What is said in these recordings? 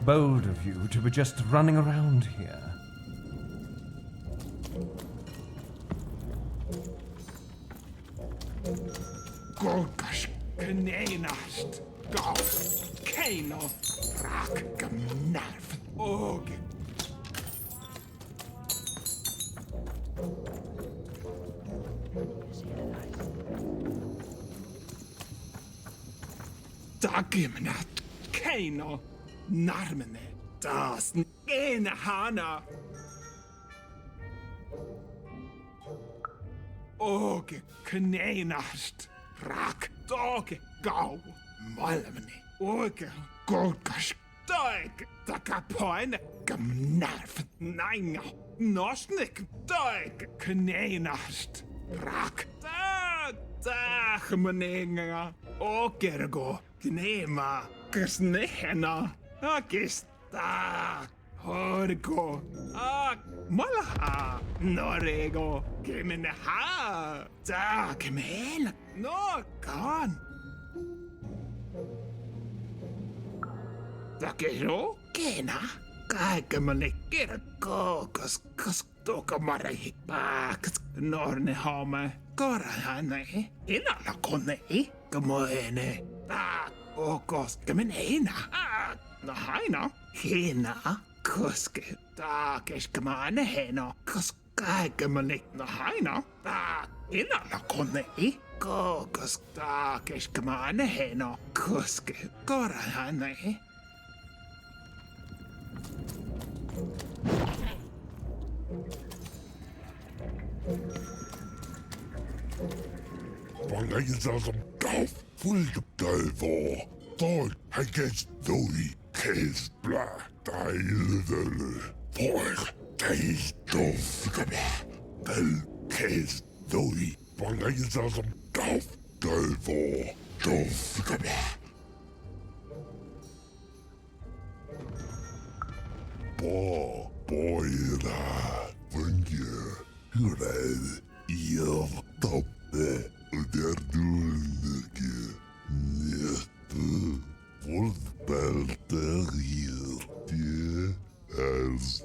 Bold of you to be just running around here. Golgas kneinast, gá, keino, rak, gmnarf, og. Dagimnat, keino, narmene, das, ene hana. Og kneinast, rak, dog, gau, malmene, og golgas, dog, dagapoine, gmnarf, nainga, nosnik, dog, kneinast, rak, dagmeninga, og ergo, knema, ksnehena, agista, horgo, malaha, norego, kemeneha, da kemen, no kan. Da kero, kena, kaikemane kerko, kas tokamare, kas norne hame, korahane, inala kone, kamoene, okos kemenena, na haina, hina, koske, keskemane hena, kas kaikemane, na haina, inala kone, kokos, keskemane hena, koske, korahane. Valaisasom dauf fulgdalvor. Dog hages doi kes bla dailvele. For days dovgaba. Del kes doi. Valaisasom dauf dalvor. Dovgaba. Boira. Vunje. Hured. Iev toppe. Der dulneke. Nete. Wolfbelter hier. Die als.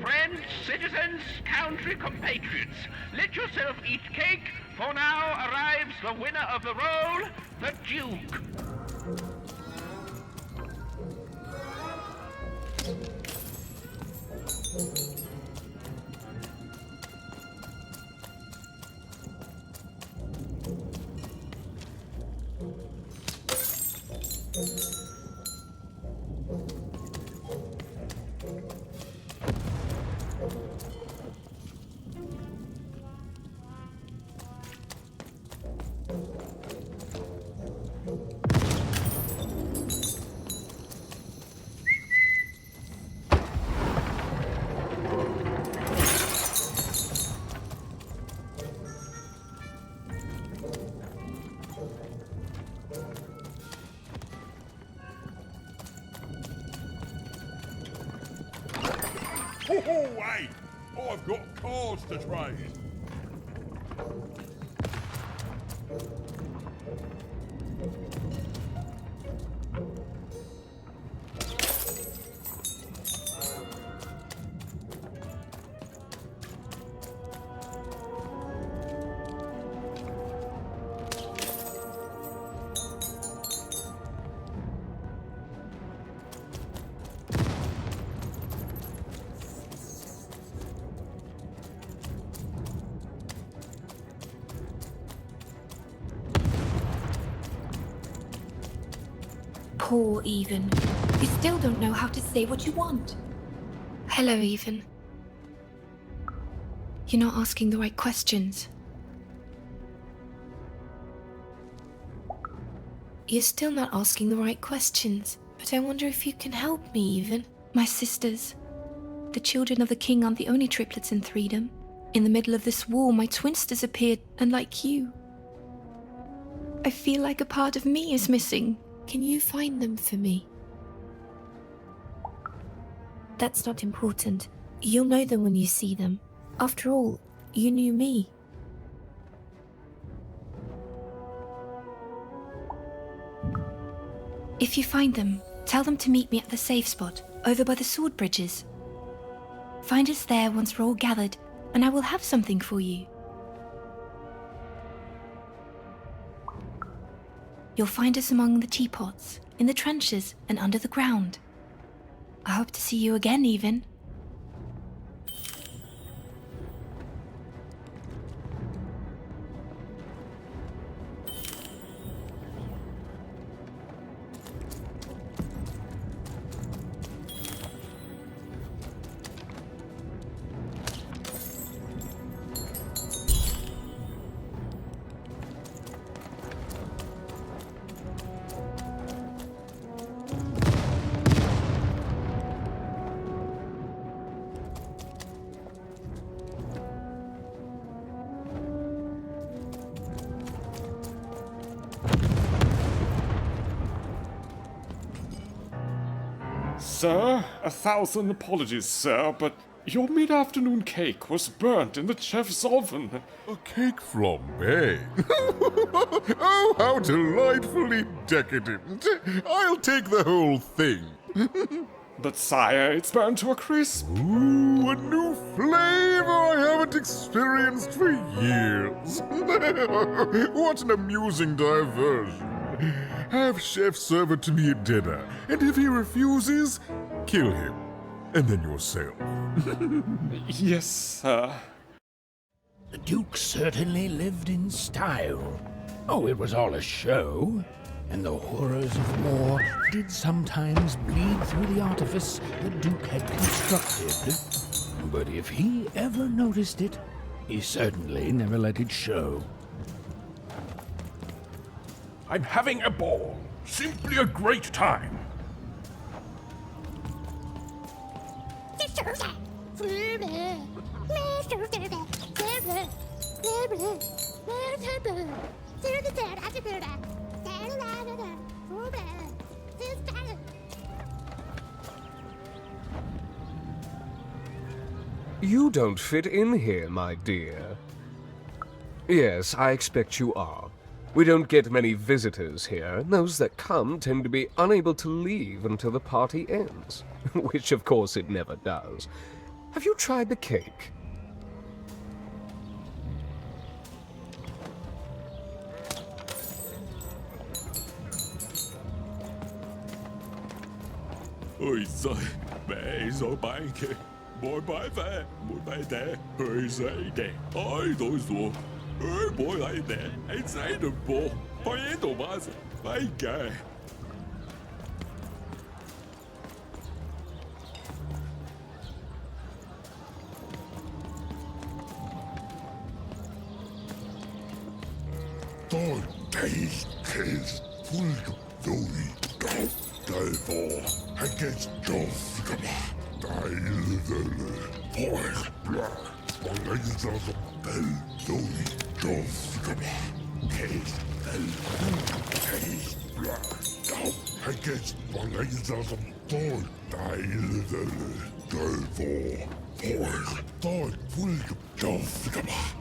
Friends, citizens, country compatriots, let yourself eat cake, for now arrives the winner of the role, the Duke. Oh, wait! I've got cards to trade. Poor Even. You still don't know how to say what you want. Hello, Even. You're not asking the right questions. You're still not asking the right questions, but I wonder if you can help me even. My sisters. The children of the king aren't the only triplets in Threedom. In the middle of this war, my twins disappeared, and like you, I feel like a part of me is missing. Can you find them for me? That's not important. You'll know them when you see them. After all, you knew me. If you find them, tell them to meet me at the safe spot, over by the sword bridges. Find us there once we're all gathered, and I will have something for you. You'll find us among the teapots, in the trenches, and under the ground. I hope to see you again, even. Sir, 1,000 apologies, sir, but your mid-afternoon cake was burnt in the chef's oven. A cake flambe? Oh, how delightfully decadent. I'll take the whole thing. But sire, it's burned to a crisp. Ooh, a new flavor I haven't experienced for years. What an amusing diversion. Have chef serve it to me at dinner, and if he refuses, kill him. And then yourself. Yes, sir. The Duke certainly lived in style. Oh, it was all a show, and the horrors of war did sometimes bleed through the artifice the Duke had constructed. But if he ever noticed it, he certainly never let it show. I'm having a ball. Simply a great time. You don't fit in here, my dear. Yes, I expect you are. We don't get many visitors here, and those that come tend to be unable to leave until the party ends, which of course it never does. Have you tried the cake? Ôi giời, mẹ rồi bạn kìa. Mỗi bài về, mỗi bài đẻ, hơi dậy đẻ, ai đổi rồi. Ôi mỗi lại đẻ, anh dậy được bộ, phải đồ mà sẽ, phải kìa. Tôi thấy kids full of glory, God, devil, against Joseph. Dejlele, voice black, Malaysia's a bell, Zoe, Joseph. Case black, down against Malaysia's a toy. Dejlele, devil, voice, toy, full of Joseph.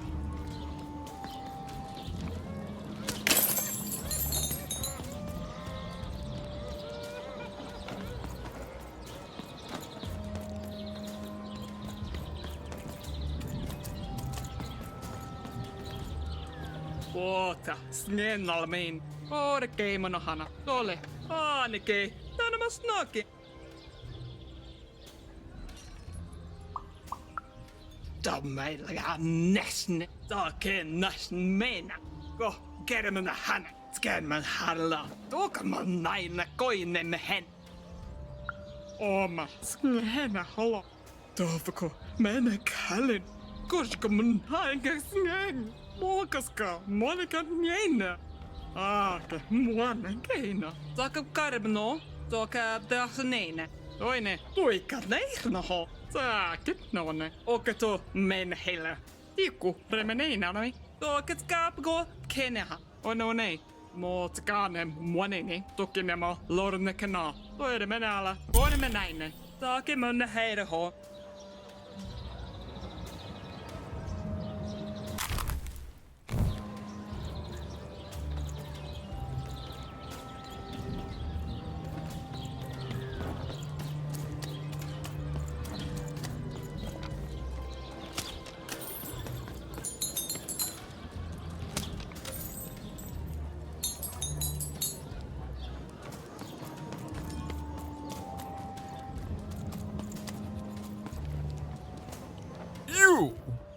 Oota, snällmin. Oikein monohana. Tole, ainakin. Tänä mä snakin. Meillä ja näsne. Oikein näsne mennä. Ko, kerran hän. Skärmän halla. Tuokaman näin koinen hän. Oma, snähänä halla. Toivoko, mennä källen. Koska mun hänkä snähänä. Muokaska, monika nienä. Ke muana keina. Taka karibno. Taka dahnene. Oine. Tuika neirna ho. Sakit nonne. Okato menhela. Tiku remeneina noi. Tokat kapgo keneha. Onone. Mot kane muanini. Tukinemo lorne kana. Toire menala. Toire menaine. Take munne heire ho.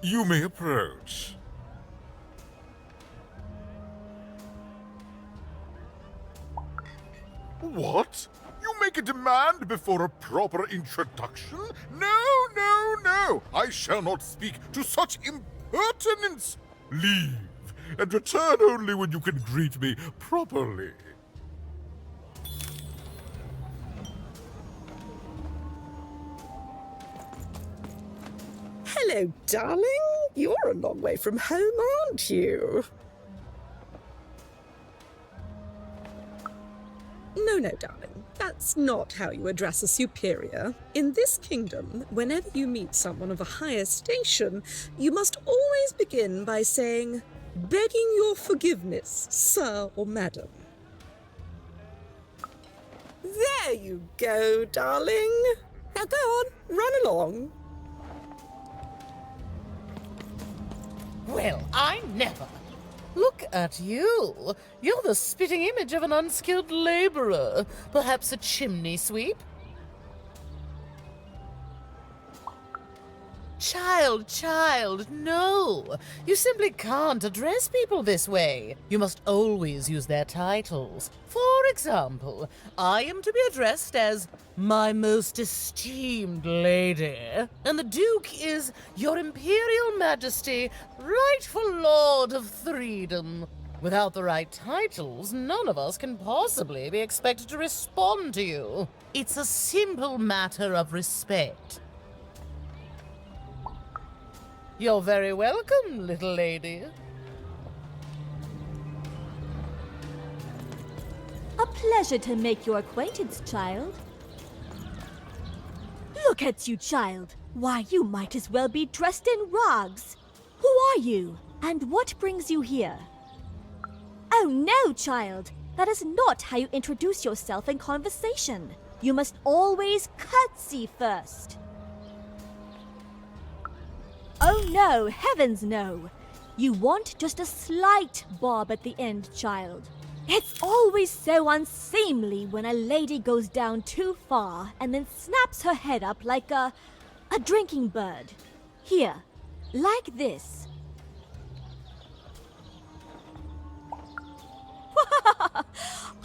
You may approach. What? You make a demand before a proper introduction? No! I shall not speak to such impertinence. Leave, and return only when you can greet me properly. Hello, darling. You're a long way from home, aren't you? No, darling. That's not how you address a superior. In this kingdom, whenever you meet someone of a higher station, you must always begin by saying, "Begging your forgiveness, sir or madam." There you go, darling. Now go on, run along. Well, I never. Look at you. You're the spitting image of an unskilled laborer. Perhaps a chimney sweep? Child, no. You simply can't address people this way. You must always use their titles. For example, I am to be addressed as my most esteemed lady, and the Duke is Your Imperial Majesty, rightful Lord of Threedom. Without the right titles, none of us can possibly be expected to respond to you. It's a simple matter of respect. You're very welcome, little lady. A pleasure to make your acquaintance, child. Look at you, child. Why, you might as well be dressed in rags. Who are you? And what brings you here? Oh no, child. That is not how you introduce yourself in conversation. You must always curtsy first. Oh no, heavens no. You want just a slight bob at the end, child. It's always so unseemly when a lady goes down too far and then snaps her head up like a drinking bird. Here, like this.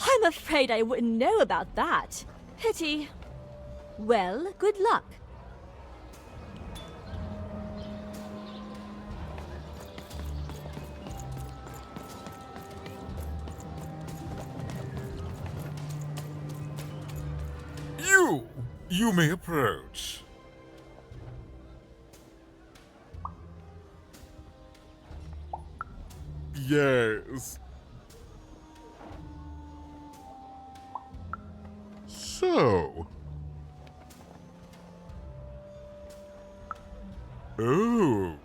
I'm afraid I wouldn't know about that. Pity. Well, good luck. You may approach. Yes. So. Oh.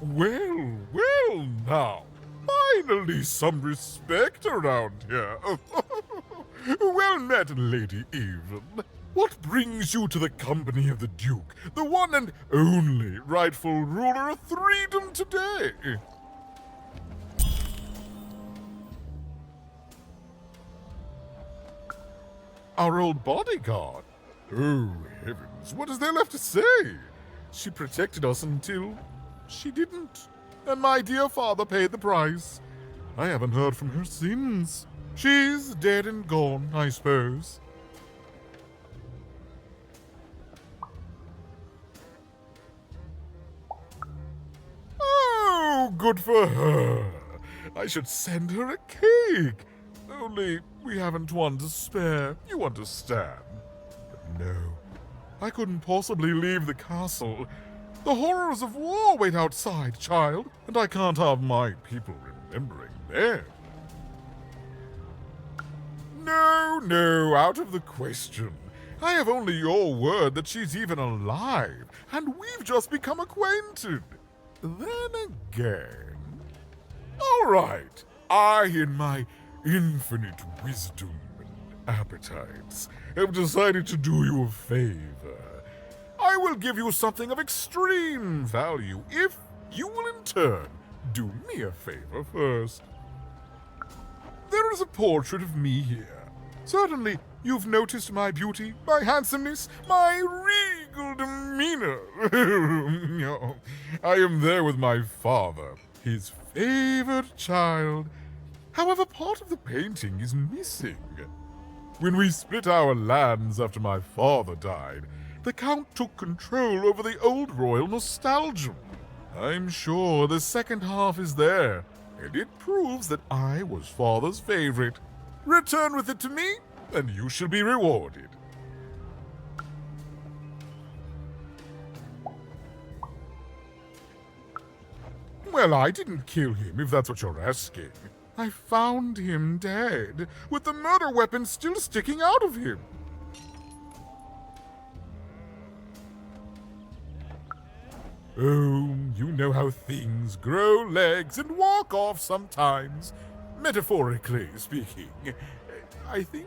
Well now. Finally some respect around here. Well met, Lady Even. What brings you to the company of the Duke, the one and only rightful ruler of Threedom today? Our old bodyguard? Oh, heavens, what is there left to say? She protected us until she didn't. And my dear father paid the price. I haven't heard from her since. She's dead and gone, I suppose. good for her. I should send her a cake. Only we haven't one to spare, you understand. But no, I couldn't possibly leave the castle. The horrors of war wait outside, child, and I can't have my people remembering them. No, out of the question. I have only your word that she's even alive, and we've just become acquainted. Then again... All right, I, in my infinite wisdom and appetites, have decided to do you a favor. I will give you something of extreme value if you will in turn do me a favor first. There is a portrait of me here. Certainly, you've noticed my beauty, my handsomeness, my regal demeanor. I am there with my father, his favored child. However, part of the painting is missing. When we split our lands after my father died, the Count took control over the old royal nostalgia. I'm sure the second half is there, and it proves that I was father's favorite. Return with it to me, and you shall be rewarded. Well, I didn't kill him, if that's what you're asking. I found him dead, with the murder weapon still sticking out of him. Oh, you know how things grow legs and walk off sometimes. Metaphorically speaking. I think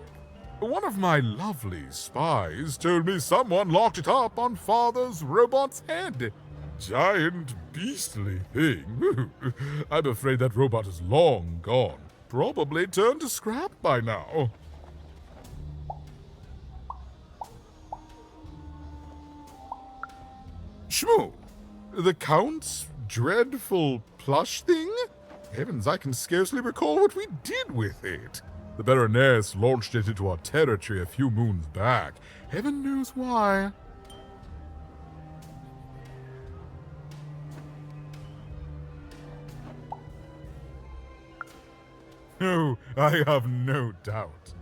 one of my lovely spies told me someone locked it up on Father's robot's head. Giant, beastly thing. I'm afraid that robot is long gone. Probably turned to scrap by now. Shmoo, the Count's dreadful plush thing? Heavens, I can scarcely recall what we did with it. The Baroness launched it into our territory a few moons back. Heaven knows why. Oh, I have no doubt.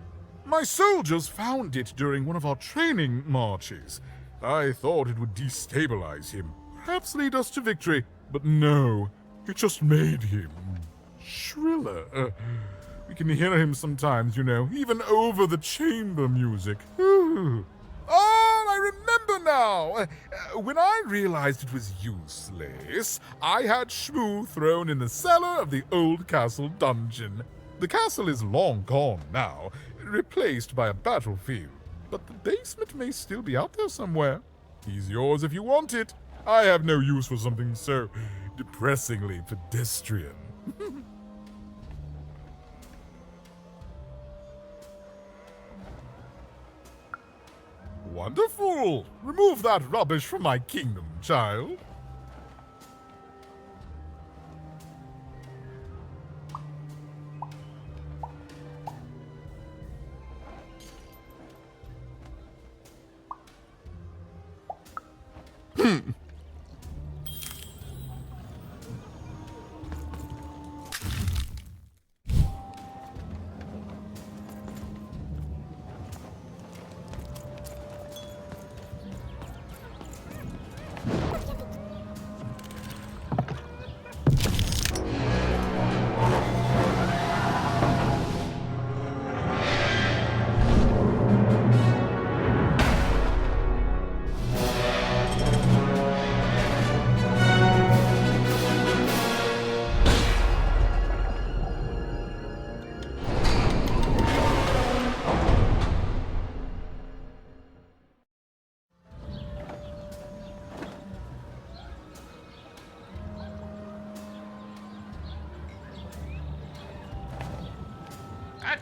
My soldiers found it during one of our training marches. I thought it would destabilize him, perhaps lead us to victory, but no, it just made him shriller. We can hear him sometimes, you know, even over the chamber music. Oh, I remember now! When I realized it was useless, I had Shmoo thrown in the cellar of the old castle dungeon. The castle is long gone now, replaced by a battlefield, but the basement may still be out there somewhere. He's yours if you want it. I have no use for something so depressingly pedestrian. Wonderful! Remove that rubbish from my kingdom, child.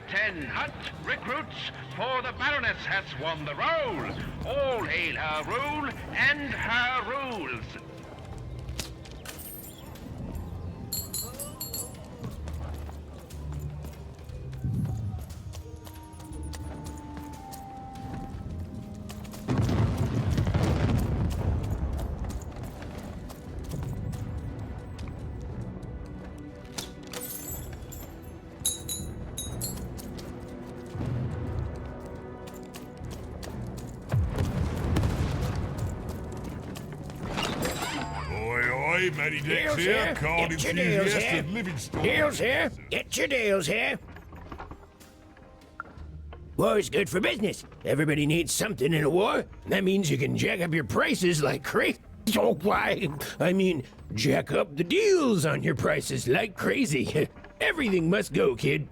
Attend, hunt, recruits, for the Baroness has won the roll. All hail her rule and her rules. Hey, Matty Dix Deals here, here. called Get your deals enthusiast here. of Livingston. Deals here. Get your deals here. War's good for business. Everybody needs something in a war. That means you can jack up your prices like crazy. Oh, why? I mean, jack up the deals on your prices like crazy. Everything must go, kid.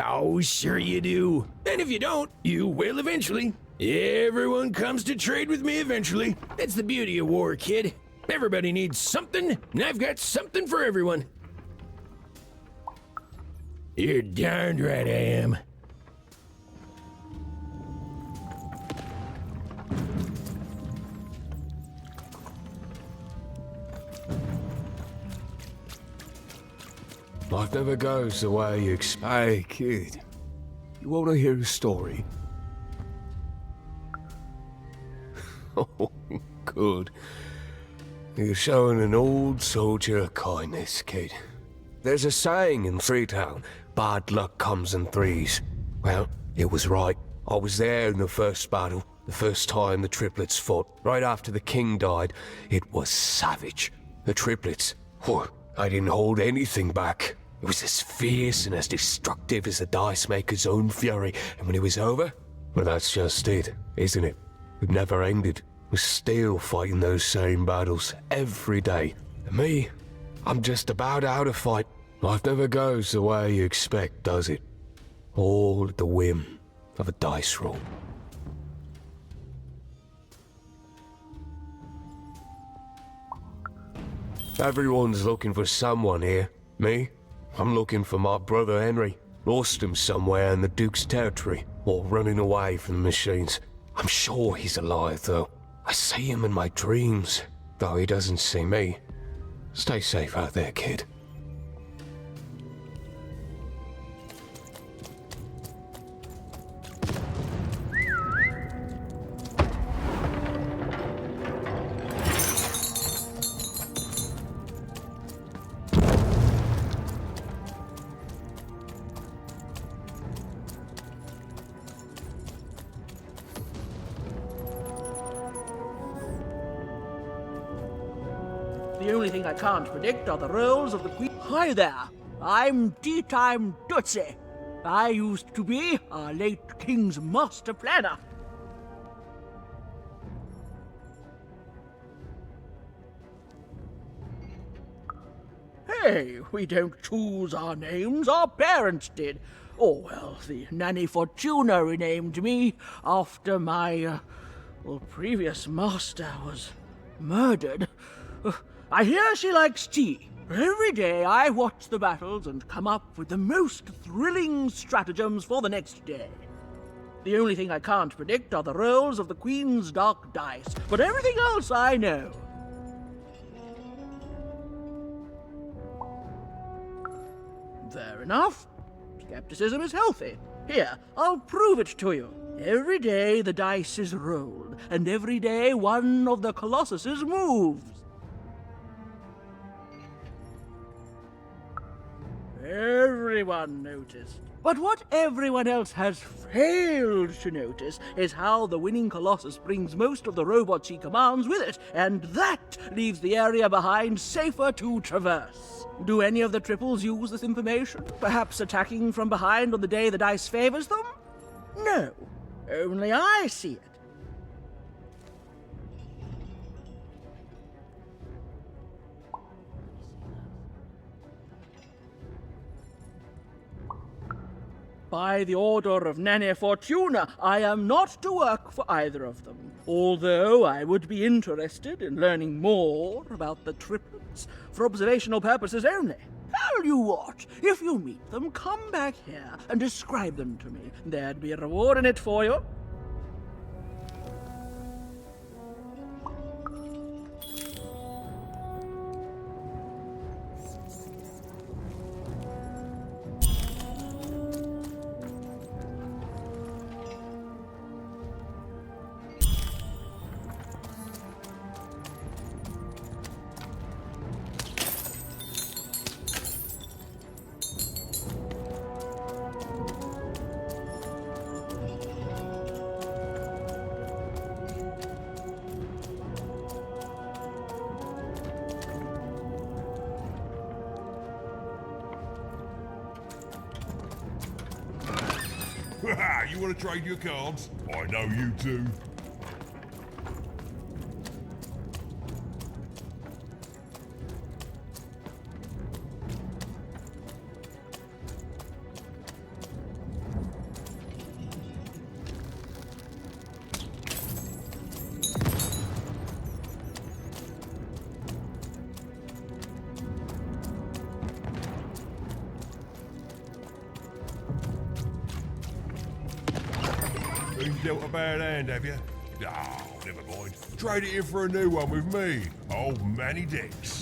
Oh, sure you do. And if you don't, you will eventually. Everyone comes to trade with me eventually. That's the beauty of war, kid. Everybody needs something, and I've got something for everyone. You're darned right I am. Life never goes the way you expect. Hey, kid. You want to hear a story? Oh, good. You're showing an old soldier kindness, kid. There's a saying in Freetown, bad luck comes in threes. Well, it was right. I was there in the first battle, the first time the triplets fought. Right after the king died, it was savage. The triplets, I didn't hold anything back. It was as fierce and as destructive as the dice maker's own fury. And when it was over, well, that's just it, isn't it? It never ended. We're still fighting those same battles every day. And me, I'm just about out of fight. Life never goes the way you expect, does it? All at the whim of a dice roll. Everyone's looking for someone here. Me? I'm looking for my brother Henry. Lost him somewhere in the Duke's territory, or running away from the machines. I'm sure he's alive, though. I see him in my dreams, though he doesn't see me. Stay safe out there, kid. The only thing I can't predict are the roles of the Queen. Hi there, I'm Tea Time Tootsie. I used to be our late King's master planner. Hey, we don't choose our names, our parents did. Oh, well, the Nanny Fortuna renamed me after my, previous master was murdered. I hear she likes tea. Every day I watch the battles and come up with the most thrilling stratagems for the next day. The only thing I can't predict are the rolls of the Queen's dark dice, but everything else I know. Fair enough. Skepticism is healthy. Here, I'll prove it to you. Every day the dice is rolled, and every day one of the Colossuses moves. Everyone noticed. But what everyone else has failed to notice is how the winning Colossus brings most of the robots he commands with it, and that leaves the area behind safer to traverse. Do any of the triples use this information? Perhaps attacking from behind on the day the dice favors them? No, only I see it. By the order of Nanny Fortuna, I am not to work for either of them, although I would be interested in learning more about the triplets for observational purposes only. Tell you what, if you meet them, come back here and describe them to me. There'd be a reward in it for you. You want to trade your cards? I know you do. You've dealt a bad hand, have you? Oh, never mind. Trade it in for a new one with me. Old Manny Dix.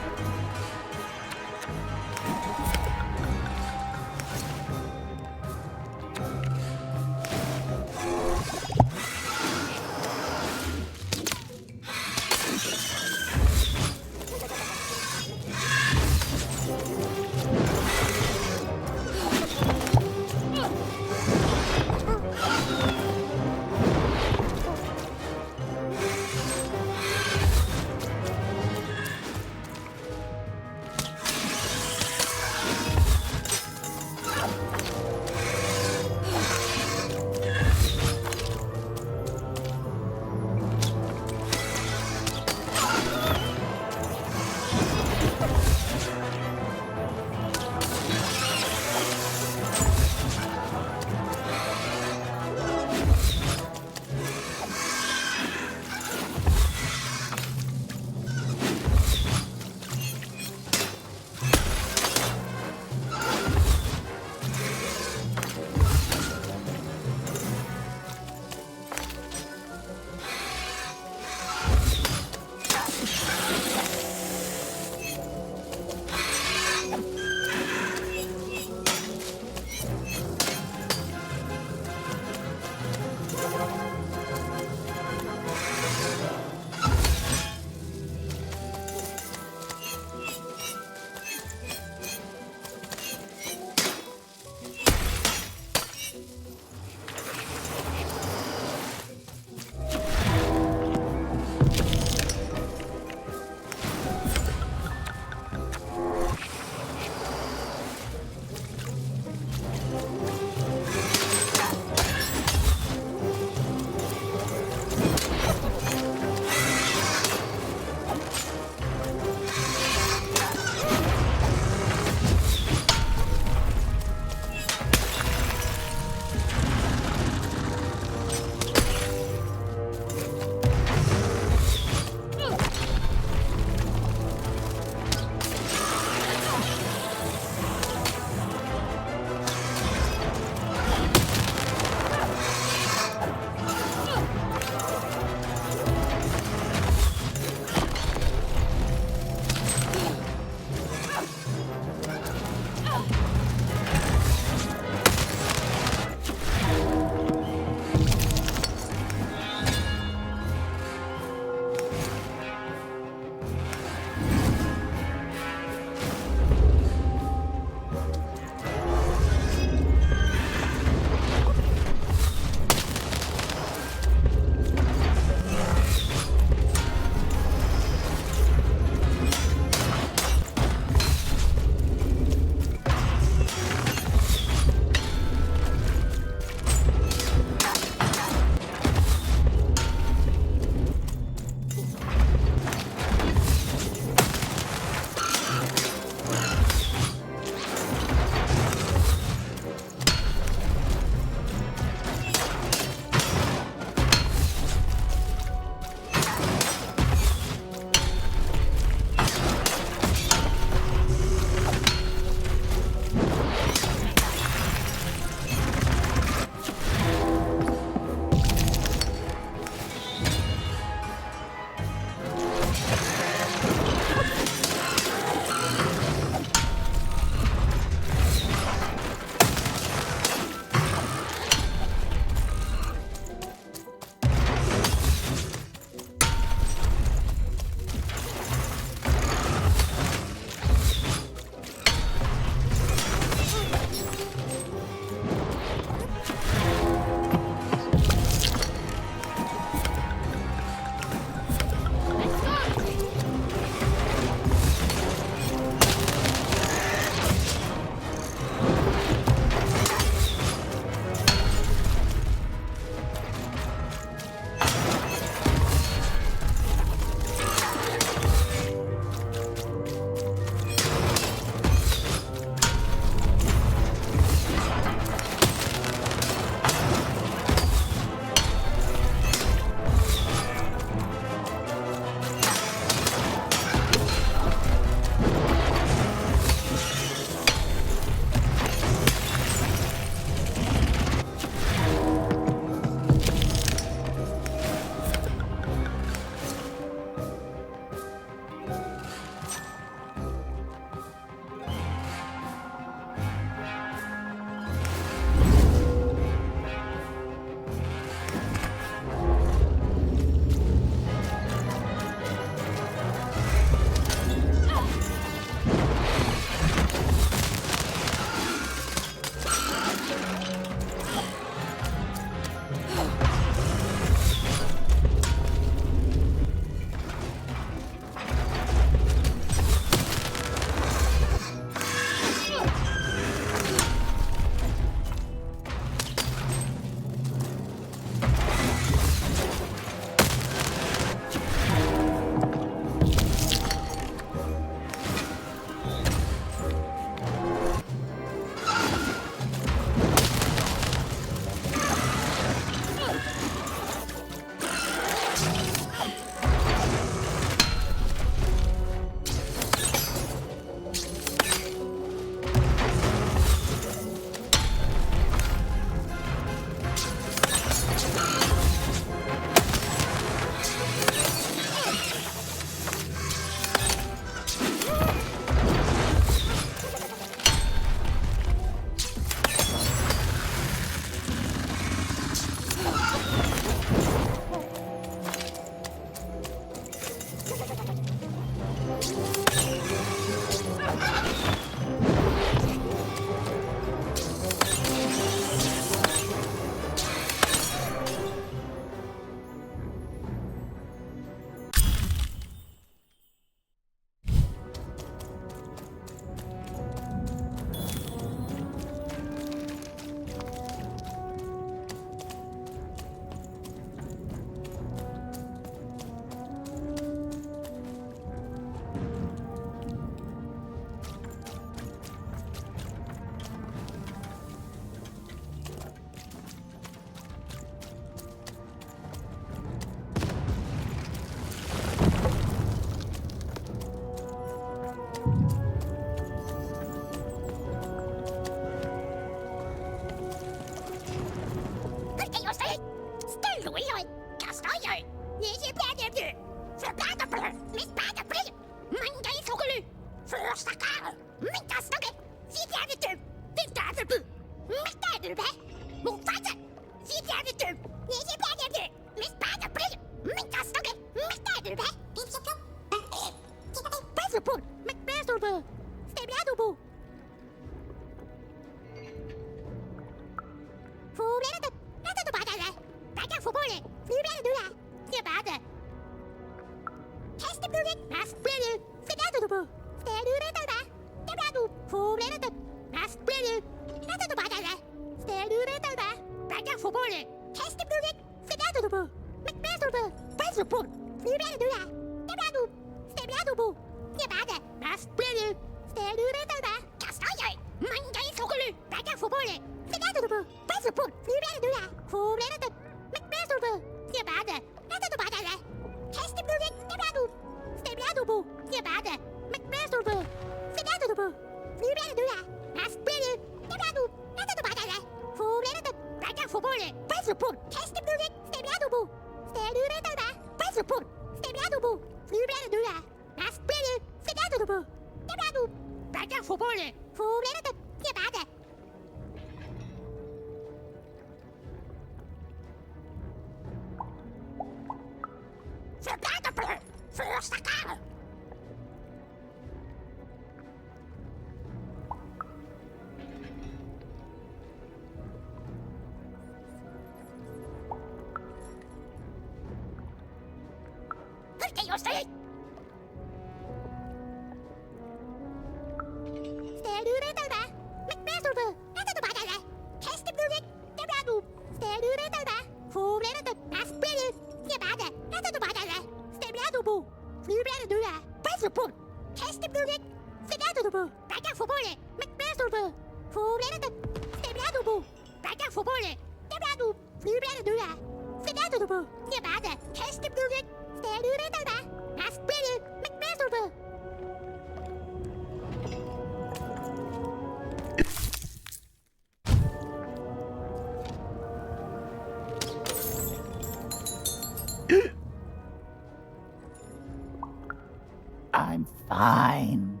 I'm fine.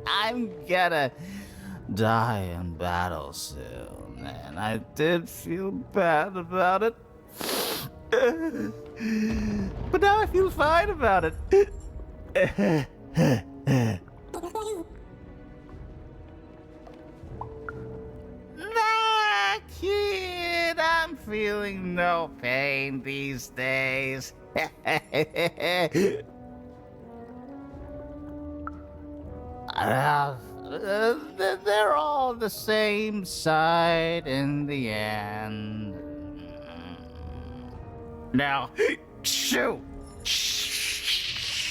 I'm gonna die in battle soon, and I did feel bad about it. But now I feel fine about it. Nah, kid, I'm feeling no pain these days. They're all the same side in the end. Now, shoo! Shoo!